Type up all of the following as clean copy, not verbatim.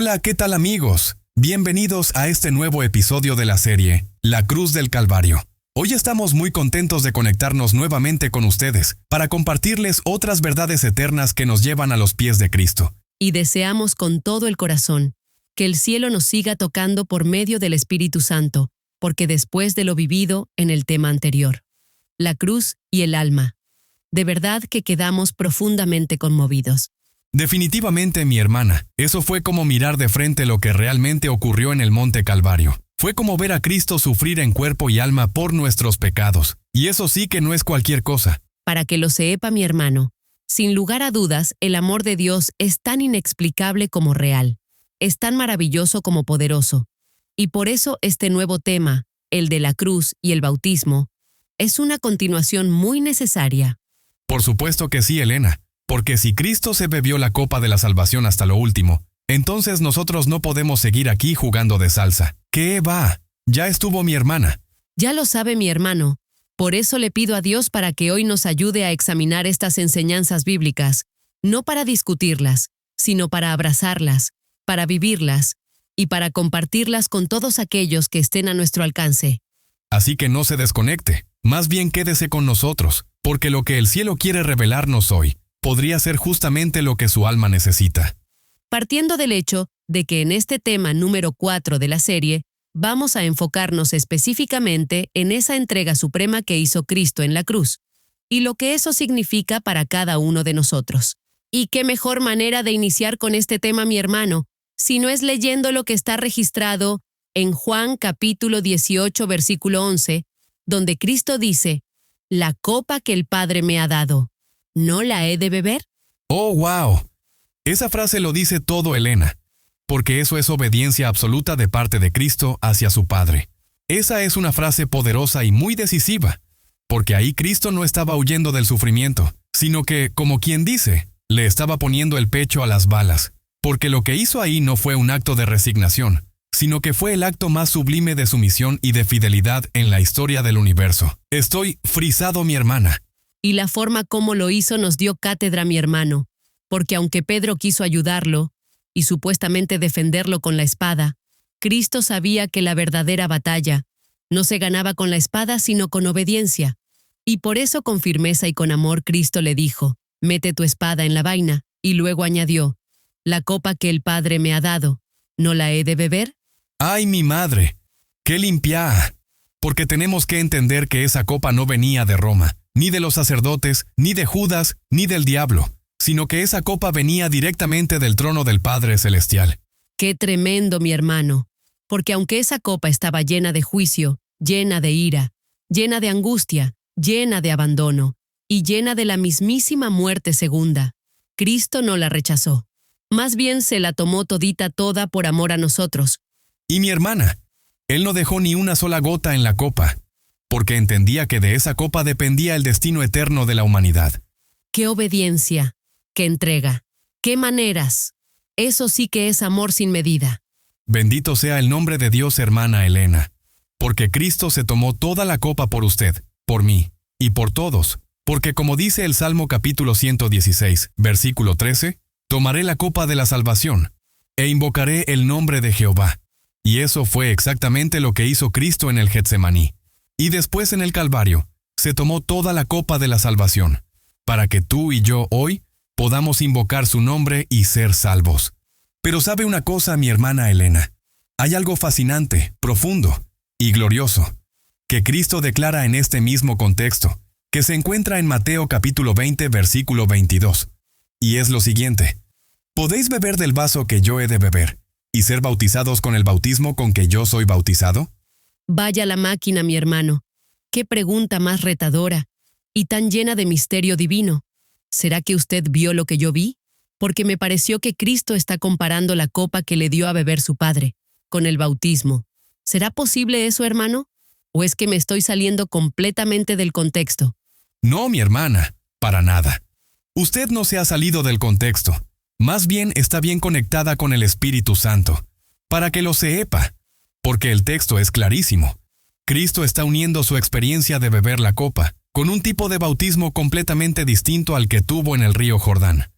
Hola, ¿qué tal amigos? Bienvenidos a este nuevo episodio de la serie, La Cruz del Calvario. Hoy estamos muy contentos de conectarnos nuevamente con ustedes para compartirles otras verdades eternas que nos llevan a los pies de Cristo. Y deseamos con todo el corazón que el cielo nos siga tocando por medio del Espíritu Santo, porque después de lo vivido en el tema anterior, la cruz y el alma, de verdad que quedamos profundamente conmovidos. Definitivamente, mi hermana, eso fue como mirar de frente lo que realmente ocurrió en el Monte Calvario. Fue como ver a Cristo sufrir en cuerpo y alma por nuestros pecados. Y eso sí que no es cualquier cosa. Para que lo sepa, mi hermano, sin lugar a dudas, el amor de Dios es tan inexplicable como real. Es tan maravilloso como poderoso. Y por eso este nuevo tema, el de la cruz y el bautismo, es una continuación muy necesaria. Por supuesto que sí, Elena. Porque si Cristo se bebió la copa de la salvación hasta lo último, entonces nosotros no podemos seguir aquí jugando de salsa. ¿Qué va? Ya estuvo mi hermana. Ya lo sabe mi hermano. Por eso le pido a Dios para que hoy nos ayude a examinar estas enseñanzas bíblicas, no para discutirlas, sino para abrazarlas, para vivirlas y para compartirlas con todos aquellos que estén a nuestro alcance. Así que no se desconecte, más bien quédese con nosotros, porque lo que el cielo quiere revelarnos hoy podría ser justamente lo que su alma necesita. Partiendo del hecho de que en este tema número 4 de la serie, vamos a enfocarnos específicamente en esa entrega suprema que hizo Cristo en la cruz, y lo que eso significa para cada uno de nosotros. Y qué mejor manera de iniciar con este tema, mi hermano, si no es leyendo lo que está registrado en Juan capítulo 18, versículo 11, donde Cristo dice, «La copa que el Padre me ha dado, ¿no la he de beber?» ¡Oh, wow! Esa frase lo dice todo, Elena, porque eso es obediencia absoluta de parte de Cristo hacia su Padre. Esa es una frase poderosa y muy decisiva, porque ahí Cristo no estaba huyendo del sufrimiento, sino que, como quien dice, le estaba poniendo el pecho a las balas, porque lo que hizo ahí no fue un acto de resignación, sino que fue el acto más sublime de sumisión y de fidelidad en la historia del universo. Estoy frisado, mi hermana. Y la forma como lo hizo nos dio cátedra, mi hermano, porque aunque Pedro quiso ayudarlo y supuestamente defenderlo con la espada, Cristo sabía que la verdadera batalla no se ganaba con la espada sino con obediencia. Y por eso con firmeza y con amor Cristo le dijo, «Mete tu espada en la vaina», y luego añadió, «La copa que el Padre me ha dado, ¿no la he de beber?» ¡Ay, mi madre! ¡Qué limpia! Porque tenemos que entender que esa copa no venía de Roma, ni de los sacerdotes, ni de Judas, ni del diablo, sino que esa copa venía directamente del trono del Padre Celestial. ¡Qué tremendo, mi hermano! Porque aunque esa copa estaba llena de juicio, llena de ira, llena de angustia, llena de abandono, y llena de la mismísima muerte segunda, Cristo no la rechazó. Más bien se la tomó todita toda por amor a nosotros. Y mi hermana, Él no dejó ni una sola gota en la copa, porque entendía que de esa copa dependía el destino eterno de la humanidad. ¡Qué obediencia! ¡Qué entrega! ¡Qué maneras! Eso sí que es amor sin medida. Bendito sea el nombre de Dios, hermana Elena, porque Cristo se tomó toda la copa por usted, por mí, y por todos, porque como dice el Salmo capítulo 116, versículo 13, «Tomaré la copa de la salvación, e invocaré el nombre de Jehová». Y eso fue exactamente lo que hizo Cristo en el Getsemaní. Y después en el Calvario, se tomó toda la copa de la salvación, para que tú y yo hoy podamos invocar su nombre y ser salvos. Pero ¿sabe una cosa, mi hermana Elena? Hay algo fascinante, profundo y glorioso, que Cristo declara en este mismo contexto, que se encuentra en Mateo capítulo 20, versículo 22. Y es lo siguiente: ¿podéis beber del vaso que yo he de beber, y ser bautizados con el bautismo con que yo soy bautizado? Vaya la máquina, mi hermano. Qué pregunta más retadora y tan llena de misterio divino. ¿Será que usted vio lo que yo vi? Porque me pareció que Cristo está comparando la copa que le dio a beber su Padre con el bautismo. ¿Será posible eso, hermano? ¿O es que me estoy saliendo completamente del contexto? No, mi hermana, para nada. Usted no se ha salido del contexto. Más bien está bien conectada con el Espíritu Santo, para que lo sepa, porque el texto es clarísimo. Cristo está uniendo su experiencia de beber la copa con un tipo de bautismo completamente distinto al que tuvo en el río Jordán.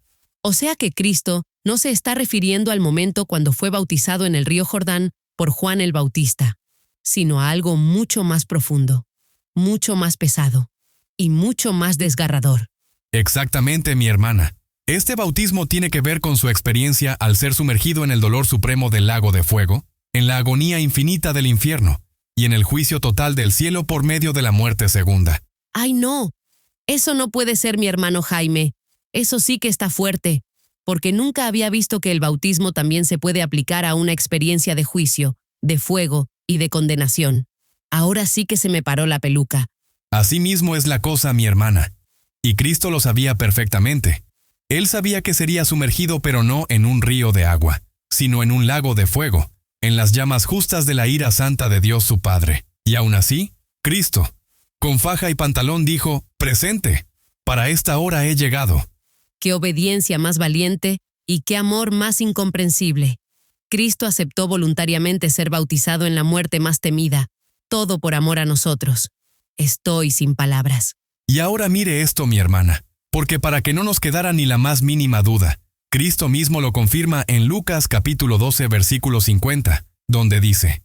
O sea que Cristo no se está refiriendo al momento cuando fue bautizado en el río Jordán por Juan el Bautista, sino a algo mucho más profundo, mucho más pesado y mucho más desgarrador. Exactamente, mi hermana. Este bautismo tiene que ver con su experiencia al ser sumergido en el dolor supremo del lago de fuego, en la agonía infinita del infierno y en el juicio total del cielo por medio de la muerte segunda. ¡Ay, no! Eso no puede ser, mi hermano Jaime. Eso sí que está fuerte, porque nunca había visto que el bautismo también se puede aplicar a una experiencia de juicio, de fuego y de condenación. Ahora sí que se me paró la peluca. Así mismo es la cosa, mi hermana. Y Cristo lo sabía perfectamente. Él sabía que sería sumergido, pero no en un río de agua, sino en un lago de fuego, en las llamas justas de la ira santa de Dios su Padre. Y aún así, Cristo, con faja y pantalón, dijo: «Presente, para esta hora he llegado». ¡Qué obediencia más valiente y qué amor más incomprensible! Cristo aceptó voluntariamente ser bautizado en la muerte más temida, todo por amor a nosotros. Estoy sin palabras. Y ahora mire esto, mi hermana, porque para que no nos quedara ni la más mínima duda, Cristo mismo lo confirma en Lucas capítulo 12, versículo 50, donde dice: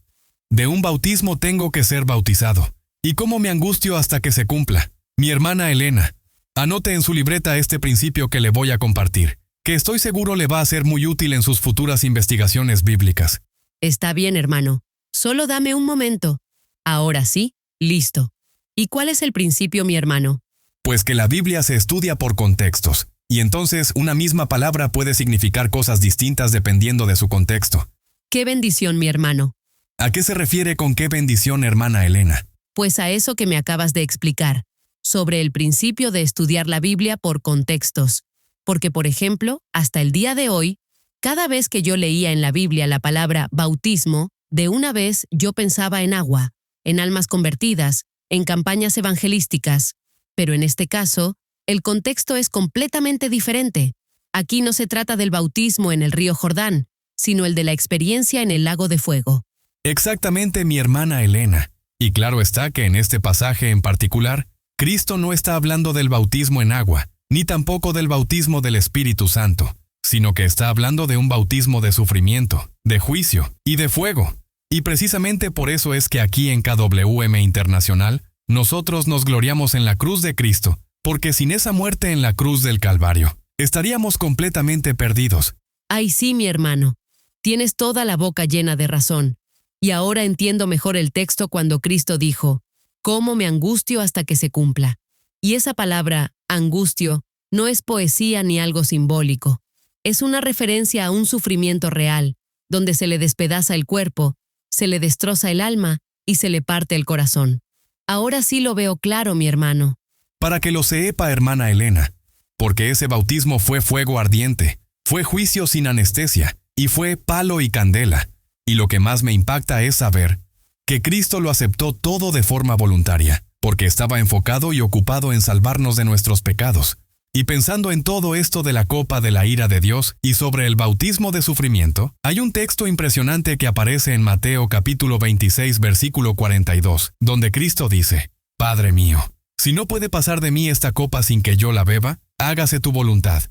«De un bautismo tengo que ser bautizado, y cómo me angustio hasta que se cumpla». Mi hermana Elena, anote en su libreta este principio que le voy a compartir, que estoy seguro le va a ser muy útil en sus futuras investigaciones bíblicas. Está bien, hermano. Solo dame un momento. Ahora sí, listo. ¿Y cuál es el principio, mi hermano? Pues que la Biblia se estudia por contextos, y entonces una misma palabra puede significar cosas distintas dependiendo de su contexto. ¡Qué bendición, mi hermano! ¿A qué se refiere con qué bendición, hermana Elena? Pues a eso que me acabas de explicar, sobre el principio de estudiar la Biblia por contextos. Porque, por ejemplo, hasta el día de hoy, cada vez que yo leía en la Biblia la palabra bautismo, de una vez yo pensaba en agua, en almas convertidas, en campañas evangelísticas. Pero en este caso, el contexto es completamente diferente. Aquí no se trata del bautismo en el río Jordán, sino el de la experiencia en el lago de fuego. Exactamente, mi hermana Elena. Y claro está que en este pasaje en particular, Cristo no está hablando del bautismo en agua, ni tampoco del bautismo del Espíritu Santo, sino que está hablando de un bautismo de sufrimiento, de juicio y de fuego. Y precisamente por eso es que aquí en KWM Internacional, nosotros nos gloriamos en la cruz de Cristo, porque sin esa muerte en la cruz del Calvario, estaríamos completamente perdidos. Ay, sí, mi hermano. Tienes toda la boca llena de razón. Y ahora entiendo mejor el texto cuando Cristo dijo: «Cómo me angustio hasta que se cumpla». Y esa palabra, angustio, no es poesía ni algo simbólico. Es una referencia a un sufrimiento real, donde se le despedaza el cuerpo, se le destroza el alma y se le parte el corazón. Ahora sí lo veo claro, mi hermano. Para que lo sepa, hermana Elena, porque ese bautismo fue fuego ardiente, fue juicio sin anestesia, y fue palo y candela. Y lo que más me impacta es saber que Cristo lo aceptó todo de forma voluntaria, porque estaba enfocado y ocupado en salvarnos de nuestros pecados. Y pensando en todo esto de la copa de la ira de Dios y sobre el bautismo de sufrimiento, hay un texto impresionante que aparece en Mateo capítulo 26, versículo 42, donde Cristo dice: «Padre mío, si no puede pasar de mí esta copa sin que yo la beba, hágase tu voluntad».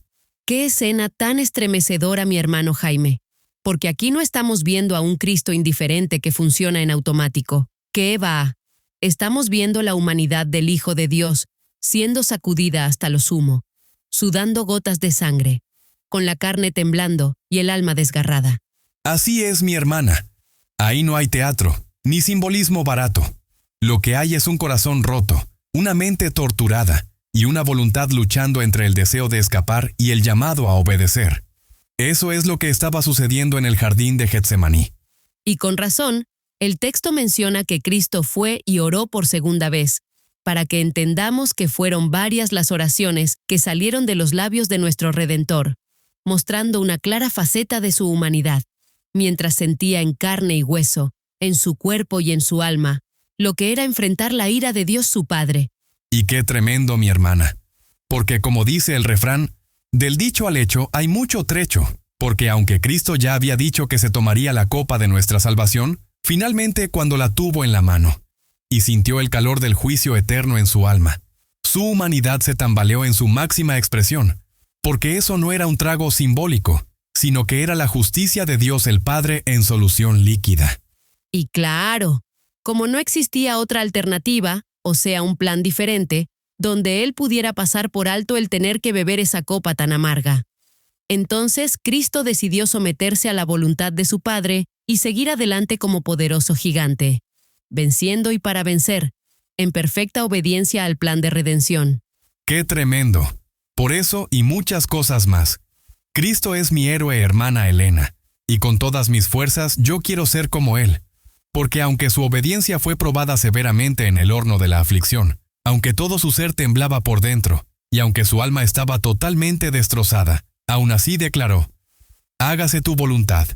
¡Qué escena tan estremecedora, mi hermano Jaime! Porque aquí no estamos viendo a un Cristo indiferente que funciona en automático. ¿Qué va? Estamos viendo la humanidad del Hijo de Dios siendo sacudida hasta lo sumo, sudando gotas de sangre, con la carne temblando y el alma desgarrada. Así es, mi hermana. Ahí no hay teatro, ni simbolismo barato. Lo que hay es un corazón roto, una mente torturada y una voluntad luchando entre el deseo de escapar y el llamado a obedecer. Eso es lo que estaba sucediendo en el jardín de Getsemaní. Y con razón, el texto menciona que Cristo fue y oró por segunda vez, para que entendamos que fueron varias las oraciones que salieron de los labios de nuestro Redentor, mostrando una clara faceta de su humanidad, mientras sentía en carne y hueso, en su cuerpo y en su alma, lo que era enfrentar la ira de Dios su Padre. Y qué tremendo, mi hermana, porque como dice el refrán, del dicho al hecho hay mucho trecho, porque aunque Cristo ya había dicho que se tomaría la copa de nuestra salvación, finalmente cuando la tuvo en la mano, y sintió el calor del juicio eterno en su alma, su humanidad se tambaleó en su máxima expresión, porque eso no era un trago simbólico, sino que era la justicia de Dios el Padre en solución líquida. Y claro, como no existía otra alternativa, o sea, un plan diferente, donde él pudiera pasar por alto el tener que beber esa copa tan amarga. Entonces, Cristo decidió someterse a la voluntad de su Padre y seguir adelante como poderoso gigante, venciendo y para vencer, en perfecta obediencia al plan de redención. ¡Qué tremendo! Por eso y muchas cosas más. Cristo es mi héroe, hermana Elena, y con todas mis fuerzas yo quiero ser como Él, porque aunque su obediencia fue probada severamente en el horno de la aflicción, aunque todo su ser temblaba por dentro, y aunque su alma estaba totalmente destrozada, aún así declaró: «Hágase tu voluntad»,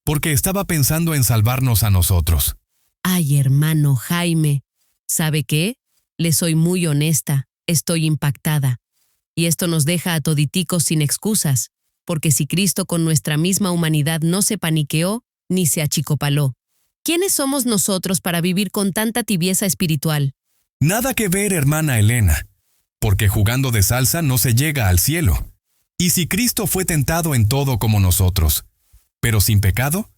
porque estaba pensando en salvarnos a nosotros. Ay, hermano Jaime, ¿sabe qué? Le soy muy honesta, estoy impactada. Y esto nos deja a toditicos sin excusas, porque si Cristo con nuestra misma humanidad no se paniqueó ni se achicopaló, ¿quiénes somos nosotros para vivir con tanta tibieza espiritual? Nada que ver, hermana Elena, porque jugando de salsa no se llega al cielo. Y si Cristo fue tentado en todo como nosotros, pero sin pecado,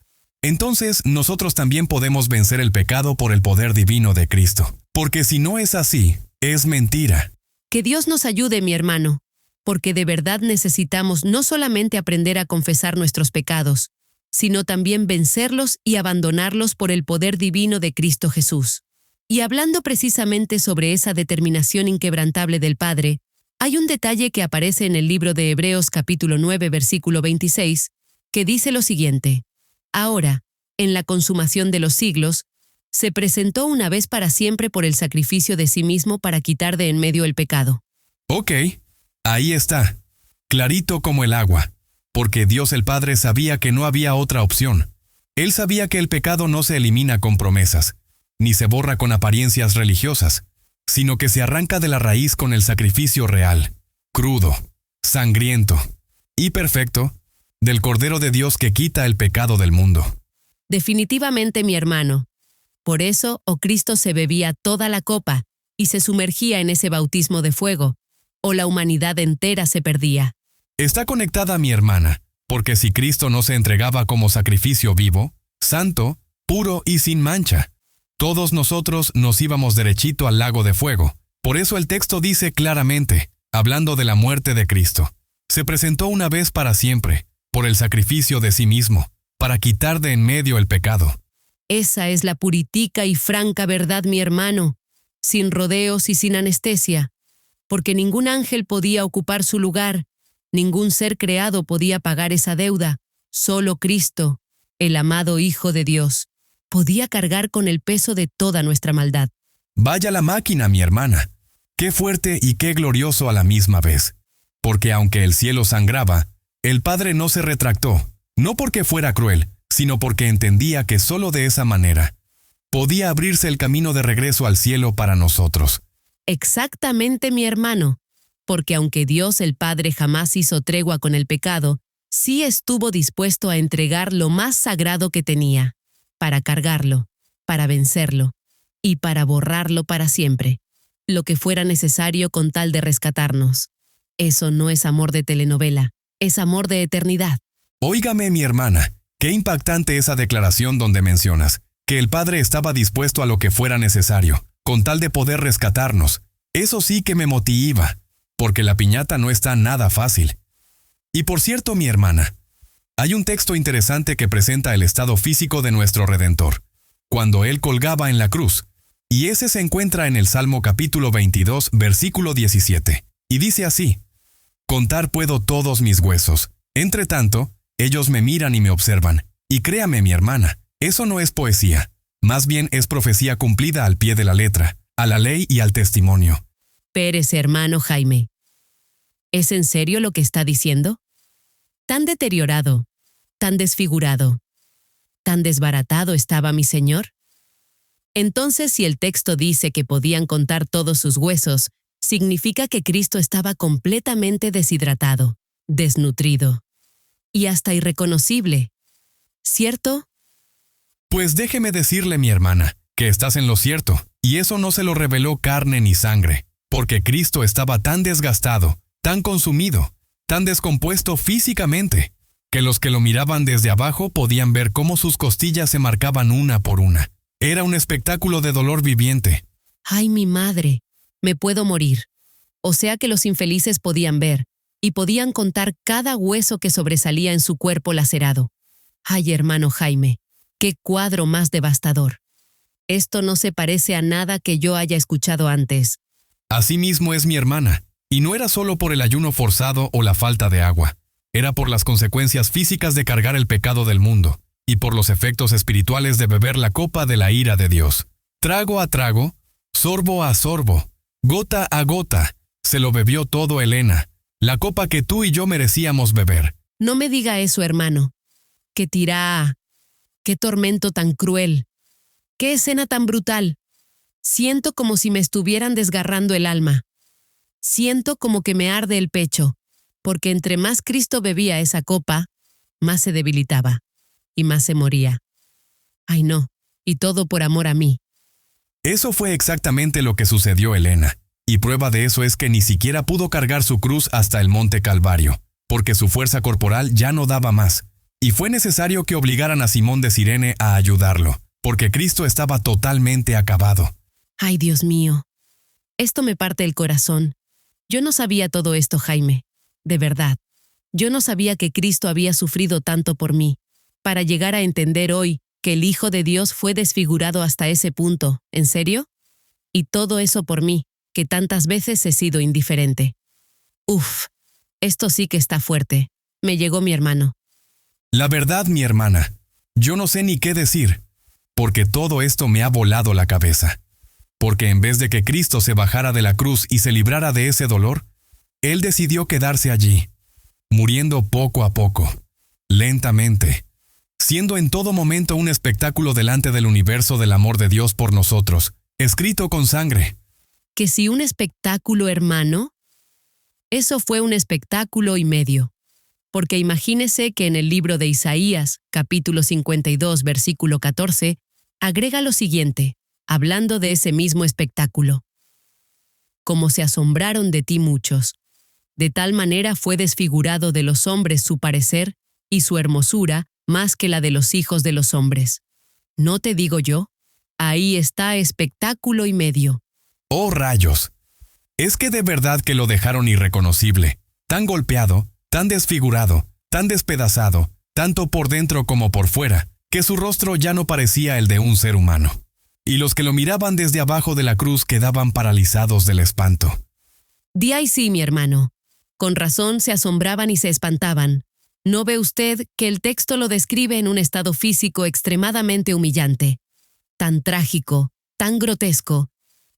entonces nosotros también podemos vencer el pecado por el poder divino de Cristo. Porque si no es así, es mentira. Que Dios nos ayude, mi hermano, porque de verdad necesitamos no solamente aprender a confesar nuestros pecados, sino también vencerlos y abandonarlos por el poder divino de Cristo Jesús. Y hablando precisamente sobre esa determinación inquebrantable del Padre, hay un detalle que aparece en el libro de Hebreos capítulo 9, versículo 26, que dice lo siguiente: «Ahora, en la consumación de los siglos, se presentó una vez para siempre por el sacrificio de sí mismo para quitar de en medio el pecado». Ok, ahí está, clarito como el agua, porque Dios el Padre sabía que no había otra opción. Él sabía que el pecado no se elimina con promesas, ni se borra con apariencias religiosas, sino que se arranca de la raíz con el sacrificio real, crudo, sangriento y perfecto, del Cordero de Dios que quita el pecado del mundo. Definitivamente, mi hermano. Por eso, Cristo se bebía toda la copa y se sumergía en ese bautismo de fuego, o la humanidad entera se perdía. Está conectada mi hermana, porque si Cristo no se entregaba como sacrificio vivo, santo, puro y sin mancha, todos nosotros nos íbamos derechito al lago de fuego. Por eso el texto dice claramente, hablando de la muerte de Cristo: se presentó una vez para siempre, por el sacrificio de sí mismo, para quitar de en medio el pecado. Esa es la puritica y franca verdad, mi hermano, sin rodeos y sin anestesia, porque ningún ángel podía ocupar su lugar, ningún ser creado podía pagar esa deuda, solo Cristo, el amado Hijo de Dios, podía cargar con el peso de toda nuestra maldad. Vaya la máquina, mi hermana. Qué fuerte y qué glorioso a la misma vez. Porque aunque el cielo sangraba, el Padre no se retractó, no porque fuera cruel, sino porque entendía que solo de esa manera podía abrirse el camino de regreso al cielo para nosotros. Exactamente, mi hermano, porque aunque Dios el Padre jamás hizo tregua con el pecado, sí estuvo dispuesto a entregar lo más sagrado que tenía, para cargarlo, para vencerlo y para borrarlo para siempre, lo que fuera necesario con tal de rescatarnos. Eso no es amor de telenovela, es amor de eternidad. Óigame, mi hermana, qué impactante esa declaración donde mencionas que el Padre estaba dispuesto a lo que fuera necesario, con tal de poder rescatarnos. Eso sí que me motiva, porque la piñata no está nada fácil. Y por cierto, mi hermana, hay un texto interesante que presenta el estado físico de nuestro Redentor, cuando Él colgaba en la cruz, y ese se encuentra en el Salmo capítulo 22, versículo 17, y dice así: «Contar puedo todos mis huesos. Entre tanto, ellos me miran y me observan. Y créame, mi hermana, eso no es poesía. Más bien es profecía cumplida al pie de la letra, a la ley y al testimonio». Pérez, hermano Jaime. ¿Es en serio lo que está diciendo? Tan deteriorado, tan desfigurado, tan desbaratado estaba mi Señor. Entonces, si el texto dice que podían contar todos sus huesos, significa que Cristo estaba completamente deshidratado, desnutrido y hasta irreconocible, ¿cierto? Pues déjeme decirle, mi hermana, que estás en lo cierto, y eso no se lo reveló carne ni sangre, porque Cristo estaba tan desgastado, tan consumido, tan descompuesto físicamente, que los que lo miraban desde abajo podían ver cómo sus costillas se marcaban una por una. Era un espectáculo de dolor viviente. ¡Ay, mi madre! Me puedo morir. O sea que los infelices podían ver, y podían contar cada hueso que sobresalía en su cuerpo lacerado. ¡Ay, hermano Jaime! ¡Qué cuadro más devastador! Esto no se parece a nada que yo haya escuchado antes. Así mismo es mi hermana, y no era solo por el ayuno forzado o la falta de agua. Era por las consecuencias físicas de cargar el pecado del mundo, y por los efectos espirituales de beber la copa de la ira de Dios. Trago a trago, sorbo a sorbo, gota a gota, se lo bebió todo Elena, la copa que tú y yo merecíamos beber. No me diga eso, hermano. ¡Qué tirá! ¡Qué tormento tan cruel! ¡Qué escena tan brutal! Siento como si me estuvieran desgarrando el alma. Siento como que me arde el pecho, porque entre más Cristo bebía esa copa, más se debilitaba y más se moría. ¡Ay no! Y todo por amor a mí. Eso fue exactamente lo que sucedió, Elena, y prueba de eso es que ni siquiera pudo cargar su cruz hasta el monte Calvario, porque su fuerza corporal ya no daba más, y fue necesario que obligaran a Simón de Cirene a ayudarlo, porque Cristo estaba totalmente acabado. ¡Ay, Dios mío! Esto me parte el corazón. Yo no sabía todo esto, Jaime. De verdad. Yo no sabía que Cristo había sufrido tanto por mí, para llegar a entender hoy que el Hijo de Dios fue desfigurado hasta ese punto. ¿En serio? Y todo eso por mí, que tantas veces he sido indiferente. Uf, esto sí que está fuerte. Me llegó mi hermano. La verdad, mi hermana, yo no sé ni qué decir, porque todo esto me ha volado la cabeza. Porque en vez de que Cristo se bajara de la cruz y se librara de ese dolor, Él decidió quedarse allí, muriendo poco a poco, lentamente, siendo en todo momento un espectáculo delante del universo del amor de Dios por nosotros, escrito con sangre. ¿Que si un espectáculo, hermano? Eso fue un espectáculo y medio. Porque imagínese que en el libro de Isaías, capítulo 52, versículo 14, agrega lo siguiente, hablando de ese mismo espectáculo. Como se asombraron de ti muchos. De tal manera fue desfigurado de los hombres su parecer y su hermosura más que la de los hijos de los hombres. ¿No te digo yo? Ahí está espectáculo y medio. ¡Oh, rayos! Es que de verdad que lo dejaron irreconocible, tan golpeado, tan desfigurado, tan despedazado, tanto por dentro como por fuera, que su rostro ya no parecía el de un ser humano. Y los que lo miraban desde abajo de la cruz quedaban paralizados del espanto. Di ahí sí, mi hermano. Con razón se asombraban y se espantaban. ¿No ve usted que el texto lo describe en un estado físico extremadamente humillante? Tan trágico, tan grotesco,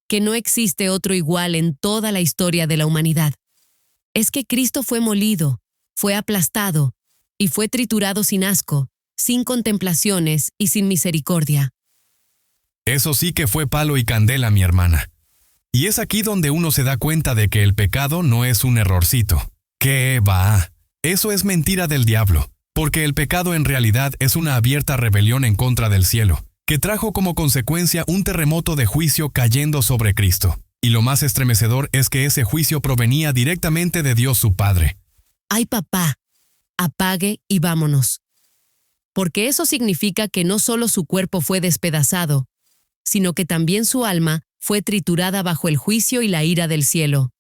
que no existe otro igual en toda la historia de la humanidad. Es que Cristo fue molido, fue aplastado y fue triturado sin asco, sin contemplaciones y sin misericordia. Eso sí que fue palo y candela, mi hermana. Y es aquí donde uno se da cuenta de que el pecado no es un errorcito. ¡Qué va! Eso es mentira del diablo, porque el pecado en realidad es una abierta rebelión en contra del cielo, que trajo como consecuencia un terremoto de juicio cayendo sobre Cristo. Y lo más estremecedor es que ese juicio provenía directamente de Dios su Padre. ¡Ay, papá! Apague y vámonos. Porque eso significa que no solo su cuerpo fue despedazado, sino que también su alma fue triturada bajo el juicio y la ira del cielo.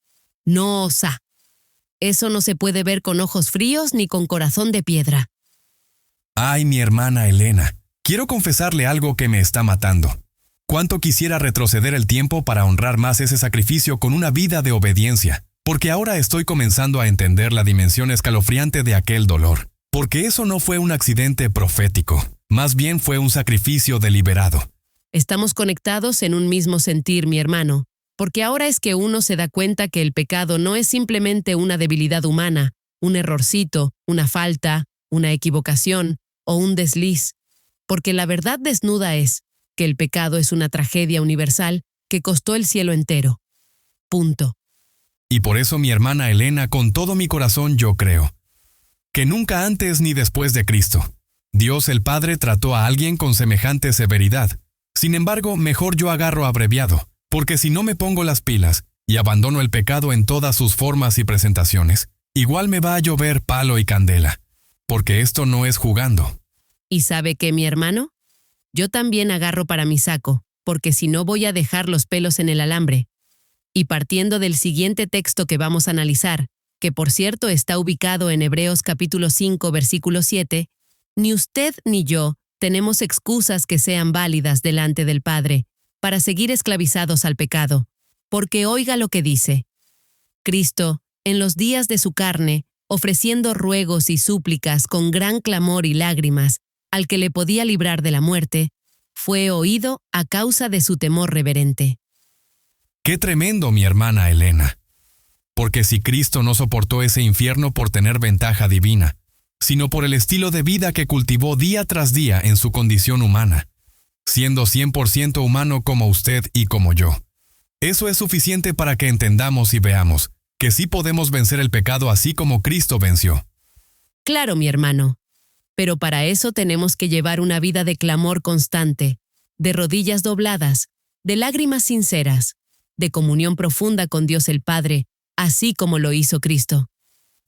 No osa. Eso no se puede ver con ojos fríos ni con corazón de piedra. Ay, mi hermana Elena, quiero confesarle algo que me está matando. Cuánto quisiera retroceder el tiempo para honrar más ese sacrificio con una vida de obediencia, porque ahora estoy comenzando a entender la dimensión escalofriante de aquel dolor, porque eso no fue un accidente profético, más bien fue un sacrificio deliberado. Estamos conectados en un mismo sentir, mi hermano, porque ahora es que uno se da cuenta que el pecado no es simplemente una debilidad humana, un errorcito, una falta, una equivocación o un desliz, porque la verdad desnuda es que el pecado es una tragedia universal que costó el cielo entero. Punto. Y por eso, mi hermana Elena, con todo mi corazón yo creo que nunca antes ni después de Cristo, Dios el Padre trató a alguien con semejante severidad. Sin embargo, mejor yo agarro abreviado, porque si no me pongo las pilas y abandono el pecado en todas sus formas y presentaciones, igual me va a llover palo y candela, porque esto no es jugando. ¿Y sabe qué, mi hermano? Yo también agarro para mi saco, porque si no voy a dejar los pelos en el alambre. Y partiendo del siguiente texto que vamos a analizar, que por cierto está ubicado en Hebreos capítulo 5, versículo 7, ni usted ni yo tenemos excusas que sean válidas delante del Padre para seguir esclavizados al pecado, porque oiga lo que dice. Cristo, en los días de su carne, ofreciendo ruegos y súplicas con gran clamor y lágrimas al que le podía librar de la muerte, fue oído a causa de su temor reverente. ¡Qué tremendo, mi hermana Elena! Porque si Cristo no soportó ese infierno por tener ventaja divina, sino por el estilo de vida que cultivó día tras día en su condición humana, siendo 100% humano como usted y como yo. Eso es suficiente para que entendamos y veamos que sí podemos vencer el pecado así como Cristo venció. Claro, mi hermano. Pero para eso tenemos que llevar una vida de clamor constante, de rodillas dobladas, de lágrimas sinceras, de comunión profunda con Dios el Padre, así como lo hizo Cristo.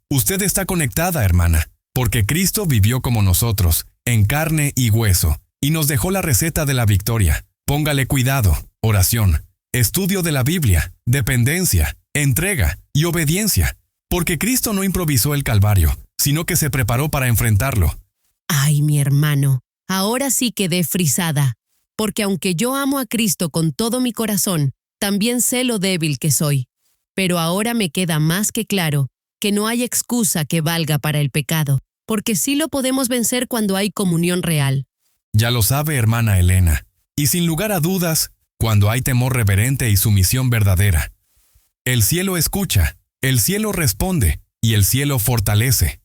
Usted está conectada, hermana, porque Cristo vivió como nosotros, en carne y hueso, y nos dejó la receta de la victoria. Póngale cuidado, oración, estudio de la Biblia, dependencia, entrega y obediencia, porque Cristo no improvisó el Calvario, sino que se preparó para enfrentarlo. Ay, mi hermano, ahora sí quedé frisada, porque aunque yo amo a Cristo con todo mi corazón, también sé lo débil que soy. Pero ahora me queda más que claro que no hay excusa que valga para el pecado, porque sí lo podemos vencer cuando hay comunión real. Ya lo sabe, hermana Elena, y sin lugar a dudas, cuando hay temor reverente y sumisión verdadera. El cielo escucha, el cielo responde y el cielo fortalece,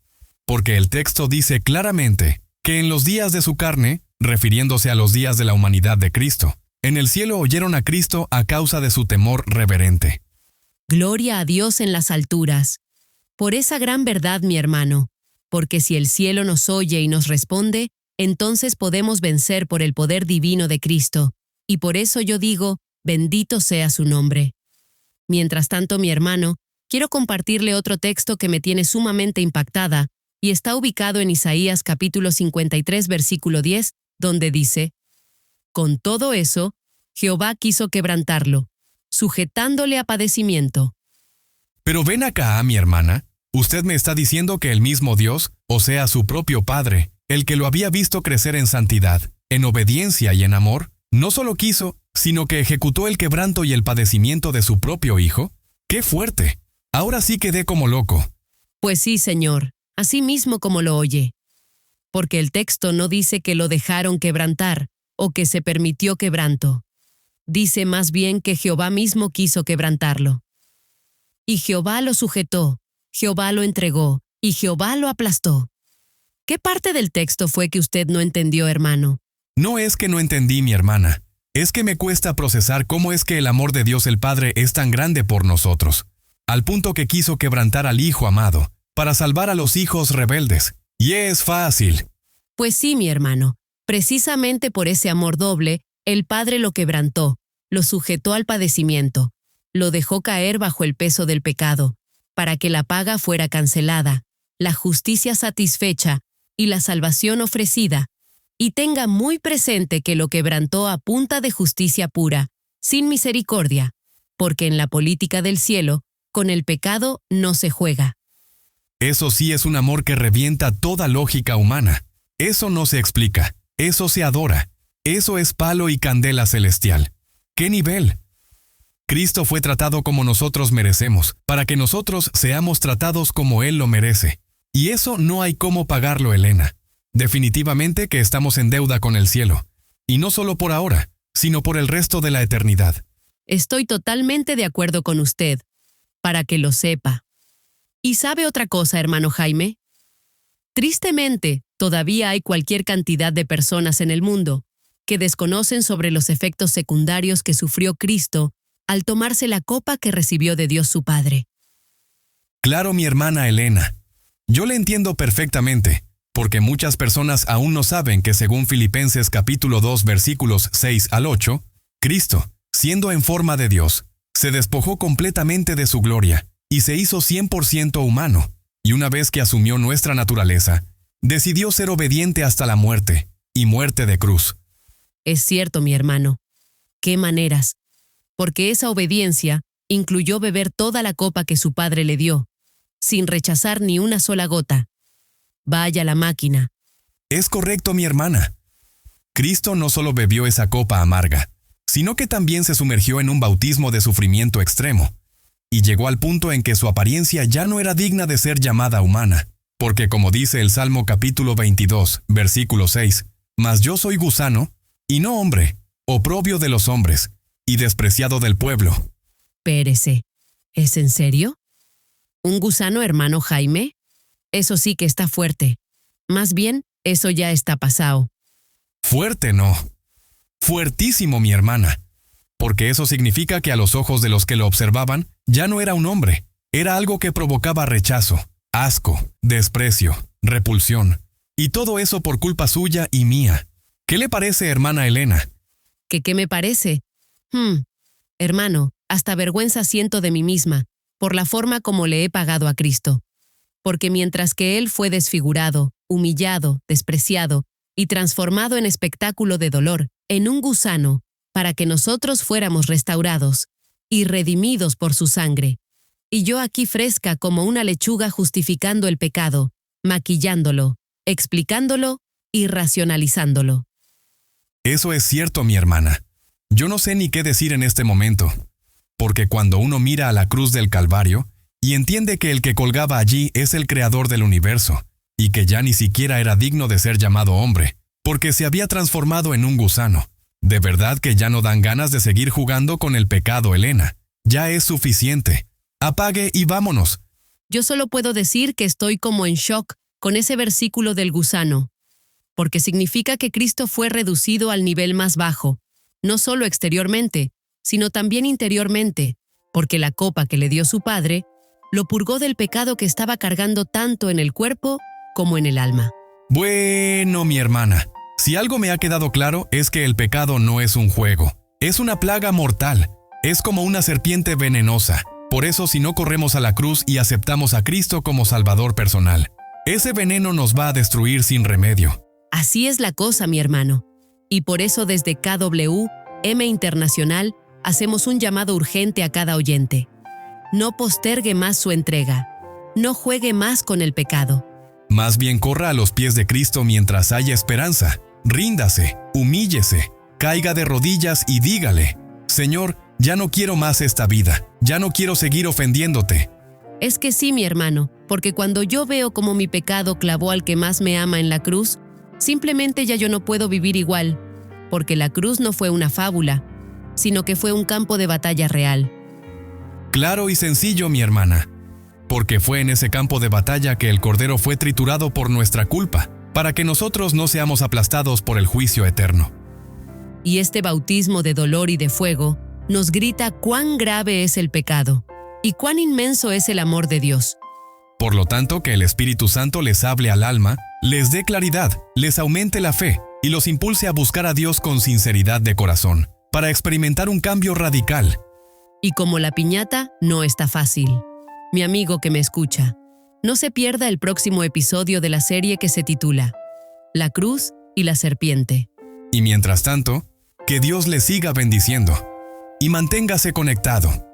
porque el texto dice claramente que en los días de su carne, refiriéndose a los días de la humanidad de Cristo, en el cielo oyeron a Cristo a causa de su temor reverente. Gloria a Dios en las alturas. Por esa gran verdad, mi hermano, porque si el cielo nos oye y nos responde, entonces podemos vencer por el poder divino de Cristo, y por eso yo digo, bendito sea su nombre. Mientras tanto, mi hermano, quiero compartirle otro texto que me tiene sumamente impactada, y está ubicado en Isaías capítulo 53, versículo 10, donde dice: Con todo eso, Jehová quiso quebrantarlo, sujetándole a padecimiento. Pero ven acá, mi hermana, usted me está diciendo que el mismo Dios, o sea, su propio Padre, el que lo había visto crecer en santidad, en obediencia y en amor, no solo quiso, sino que ejecutó el quebranto y el padecimiento de su propio Hijo. ¡Qué fuerte! Ahora sí quedé como loco. Pues sí, Señor, así mismo como lo oye. Porque el texto no dice que lo dejaron quebrantar, o que se permitió quebranto. Dice más bien que Jehová mismo quiso quebrantarlo. Y Jehová lo sujetó, Jehová lo entregó, y Jehová lo aplastó. ¿Qué parte del texto fue que usted no entendió, hermano? No es que no entendí, mi hermana. Es que me cuesta procesar cómo es que el amor de Dios el Padre es tan grande por nosotros, al punto que quiso quebrantar al Hijo amado, para salvar a los hijos rebeldes. Y es fácil. Pues sí, mi hermano. Precisamente por ese amor doble, el Padre lo quebrantó, lo sujetó al padecimiento, lo dejó caer bajo el peso del pecado, para que la paga fuera cancelada, la justicia satisfecha y la salvación ofrecida. Y tenga muy presente que lo quebrantó a punta de justicia pura, sin misericordia, porque en la política del cielo, con el pecado no se juega. Eso sí es un amor que revienta toda lógica humana. Eso no se explica, eso se adora. Eso es palo y candela celestial. ¿Qué nivel? Cristo fue tratado como nosotros merecemos, para que nosotros seamos tratados como Él lo merece. Y eso no hay cómo pagarlo, Elena. Definitivamente que estamos en deuda con el cielo. Y no solo por ahora, sino por el resto de la eternidad. Estoy totalmente de acuerdo con usted, para que lo sepa. ¿Y sabe otra cosa, hermano Jaime? Tristemente, todavía hay cualquier cantidad de personas en el mundo que desconocen sobre los efectos secundarios que sufrió Cristo al tomarse la copa que recibió de Dios su Padre. Claro, mi hermana Elena. Yo le entiendo perfectamente, porque muchas personas aún no saben que según Filipenses capítulo 2 versículos 6 al 8, Cristo, siendo en forma de Dios, se despojó completamente de su gloria y se hizo 100% humano, y una vez que asumió nuestra naturaleza, decidió ser obediente hasta la muerte, y muerte de cruz. Es cierto, mi hermano. ¿Qué maneras? Porque esa obediencia incluyó beber toda la copa que su padre le dio, sin rechazar ni una sola gota. Vaya la máquina. Es correcto, mi hermana. Cristo no solo bebió esa copa amarga, sino que también se sumergió en un bautismo de sufrimiento extremo, y llegó al punto en que su apariencia ya no era digna de ser llamada humana, porque como dice el Salmo capítulo 22, versículo 6, «Mas yo soy gusano, y no hombre, oprobio de los hombres, y despreciado del pueblo». Pérese. ¿Es en serio? ¿Un gusano, hermano Jaime? Eso sí que está fuerte. Más bien, eso ya está pasado. Fuerte no. Fuertísimo, mi hermana. Porque eso significa que a los ojos de los que lo observaban, ya no era un hombre. Era algo que provocaba rechazo, asco, desprecio, repulsión. Y todo eso por culpa suya y mía. ¿Qué le parece, hermana Elena? ¿Qué me parece? Hermano, hasta vergüenza siento de mí misma, por la forma como le he pagado a Cristo. Porque mientras que Él fue desfigurado, humillado, despreciado y transformado en espectáculo de dolor, en un gusano, para que nosotros fuéramos restaurados y redimidos por su sangre. Y yo aquí fresca como una lechuga justificando el pecado, maquillándolo, explicándolo y racionalizándolo. Eso es cierto, mi hermana. Yo no sé ni qué decir en este momento, porque cuando uno mira a la cruz del Calvario y entiende que el que colgaba allí es el creador del universo, y que ya ni siquiera era digno de ser llamado hombre, porque se había transformado en un gusano, de verdad que ya no dan ganas de seguir jugando con el pecado, Elena. Ya es suficiente. Apague y vámonos. Yo solo puedo decir que estoy como en shock con ese versículo del gusano, porque significa que Cristo fue reducido al nivel más bajo, no solo exteriormente, sino también interiormente, porque la copa que le dio su Padre lo purgó del pecado que estaba cargando tanto en el cuerpo como en el alma. Bueno, mi hermana, si algo me ha quedado claro es que el pecado no es un juego, es una plaga mortal, es como una serpiente venenosa. Por eso, si no corremos a la cruz y aceptamos a Cristo como Salvador personal, ese veneno nos va a destruir sin remedio. Así es la cosa, mi hermano. Y por eso desde KWM Internacional hacemos un llamado urgente a cada oyente. No postergue más su entrega. No juegue más con el pecado. Más bien corra a los pies de Cristo mientras haya esperanza. Ríndase, humíllese, caiga de rodillas y dígale: Señor, ya no quiero más esta vida, ya no quiero seguir ofendiéndote. Es que sí, mi hermano, porque cuando yo veo cómo mi pecado clavó al que más me ama en la cruz, simplemente ya yo no puedo vivir igual, porque la cruz no fue una fábula, sino que fue un campo de batalla real. Claro y sencillo, mi hermana, porque fue en ese campo de batalla que el Cordero fue triturado por nuestra culpa, para que nosotros no seamos aplastados por el juicio eterno. Y este bautismo de dolor y de fuego nos grita cuán grave es el pecado y cuán inmenso es el amor de Dios. Por lo tanto, que el Espíritu Santo les hable al alma, les dé claridad, les aumente la fe y los impulse a buscar a Dios con sinceridad de corazón, para experimentar un cambio radical. Y como la piñata, no está fácil. Mi amigo que me escucha, no se pierda el próximo episodio de la serie que se titula La cruz y la serpiente. Y mientras tanto, que Dios le siga bendiciendo y manténgase conectado.